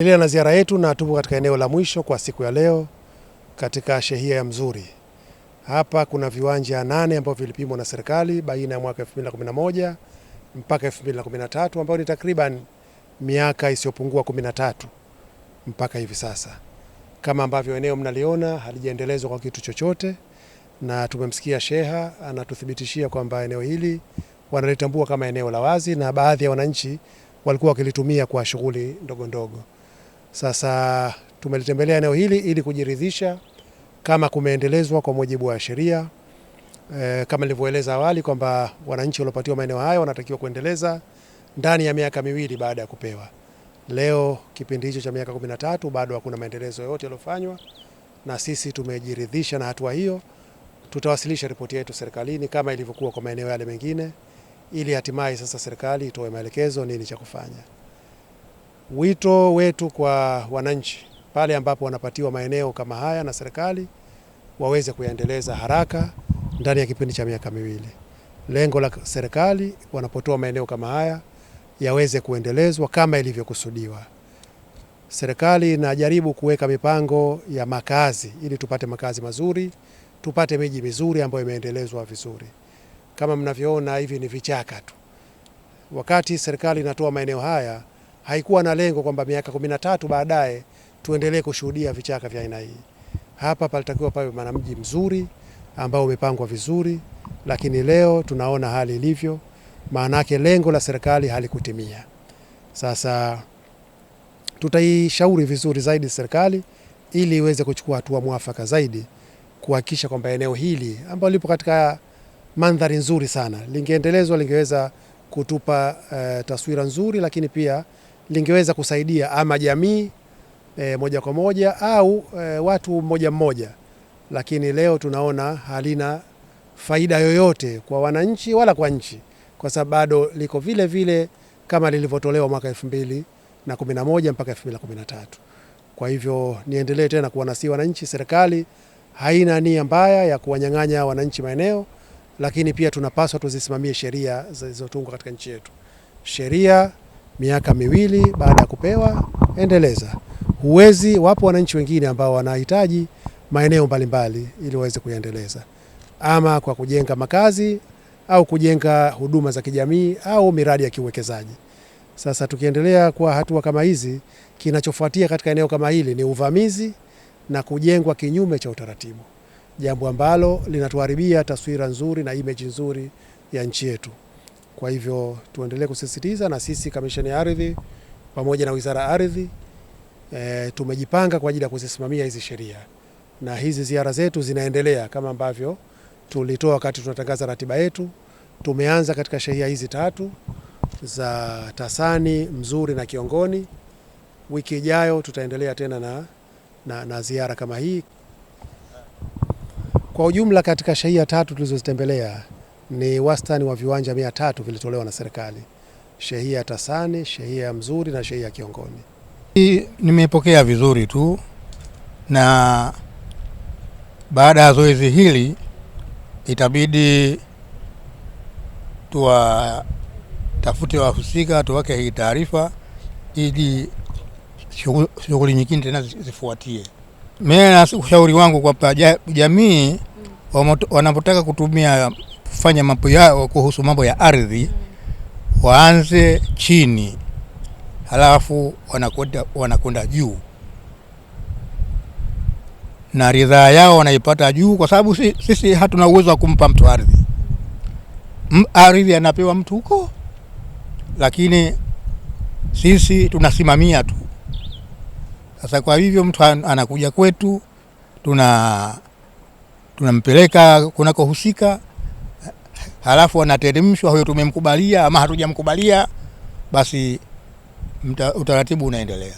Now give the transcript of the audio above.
Ile na ziara yetu na tupo katika eneo la mwisho kwa siku ya leo katika shehia ya Mzuri. Hapa kuna viwanja 8 ambavyo vilipimwa na serikali baina ya mwaka 2011 mpaka 2013 ambao ni takriban miaka isiyopungua 13 mpaka hivi sasa. Kama ambavyo eneo mnaliona halijaendelezwa kwa kitu chochote, na tumemsikia sheha anatuthibitishia kwamba eneo hili wanalitambua kama eneo la wazi na baadhi ya wananchi walikuwa wakilitumia kwa shughuli ndogo ndogo. Sasa tumelitembelea eneo hili ili kujiridhisha kama kumeendelezwa kwa mujibu wa sheria. Kama nilivyoeleza awali kwamba wananchi waliopatiwa maeneo haya wanatakiwa kuendeleza ndani ya miaka 2 baada ya kupewa. Leo kipindi hicho cha miaka 13 bado hakuna maendelezo yote yaliyofanywa, na sisi tumejiridhisha na hatua hiyo. Tutawasilisha ripoti yetu serikalini kama ilivyokuwa kwa maeneo yale mengine, ili hatimaye sasa serikali itoe maelekezo nini cha kufanya. Wito wetu kwa wananchi pale ambapo wanapatiwa maeneo kama haya na serikali waweze kuyaendeleza haraka ndani ya kipindi cha miaka 2. Lengo la serikali wanapotoa maeneo kama haya yaweze kuendelezwa kama ilivyokusudiwa. Serikali inajaribu kuweka mipango ya makazi ili tupate makazi mazuri, tupate miji mizuri ambayo imeendelezwa vizuri. Kama mnavyoona hivi ni vichaka tu. Wakati serikali inatoa maeneo haya haikuwa na lengo kwamba miaka 13 baadaye tuendelee kushuhudia vichaka vya aina hii. Hapa palitakiwa pawe na mji mzuri ambao umepangwa vizuri, lakini leo tunaona hali ilivyo, maana yake lengo la serikali halikutimia. Sasa tutaishauri vizuri zaidi serikali ili iweze kuchukua hatua mwafaka zaidi kuhakikisha kwamba eneo hili ambalo lipo katika mandhari nzuri sana lingeendelezwa, lingeweza kutupa taswira nzuri, lakini pia lingeweza kusaidia ama jamii moja kwa moja au watu mmoja mmoja, lakini leo tunaona halina faida yoyote kwa wananchi wala kwa nchi, kwa sababu bado liko vile vile kama lilivyotolewa mwaka 2011 mpaka 2013. Kwa hivyo niendelee tena kuwanasihi wananchi, serikali haina nia mbaya ya kuwanyang'anya wananchi maeneo, lakini pia tunapaswa tuzisimamie sheria zilizotungwa katika nchi yetu. Sheria miaka 2 baada ya kupewa endeleza. Wapo wananchi wengine ambao wanahitaji maeneo mbalimbali ili waweze kuendeleza, ama kwa kujenga makazi au kujenga huduma za kijamii au miradi ya kiuwekezaji. Sasa tukiendelea kwa hatua kama hizi, kinachofuatia katika eneo kama hili ni uvamizi na kujengwa kinyume cha utaratibu, jambo ambalo linatuharibia taswira nzuri na image nzuri ya nchi yetu. Kwa hivyo tuendelee kusisitiza, na sisi Kamisheni ya Ardhi pamoja na Wizara ya Ardhi tumejipanga kwa ajili ya kuzisimamia hizi sheria, na hizi ziara zetu zinaendelea kama ambavyo tulitoa wakati tunatangaza ratiba yetu. Tumeanza katika shehia hizi 3 za Tasani, Mzuri na Kiongoni. Wiki ijayo tutaendelea tena na ziara kama hii. Kwa ujumla katika shehia 3 tulizozitembelea ni wastani wa viwanja 300 vilitolewa na serikali. Shehia ya Tasani, shehia ya Mzuri na shehia ya Kiongoni. Nimepokea vizuri tu, na baada ya zoezi hili itabidi tuwatafute wahusika, tuwake hii taarifa ili shughuli nyingine tena zifuatie. Mimi na ushauri wangu kwa jamii wanapotaka kufanya mambo yao kuhusu mambo ya ardhi, waanze chini halafu wanakwenda juu, na ridhaa yao wanaipata juu, kwa sababu sisi hatuna uwezo wa kumpa mtu ardhi. Ardhi anapewa mtu huko, lakini sisi tunasimamia tu. Sasa kwa hivyo mtu anakuja kwetu, tunampeleka kunakohusika, halafu anateremshwa, huyo tumemkubalia ama hatujamkubalia, basi utaratibu unaendelea.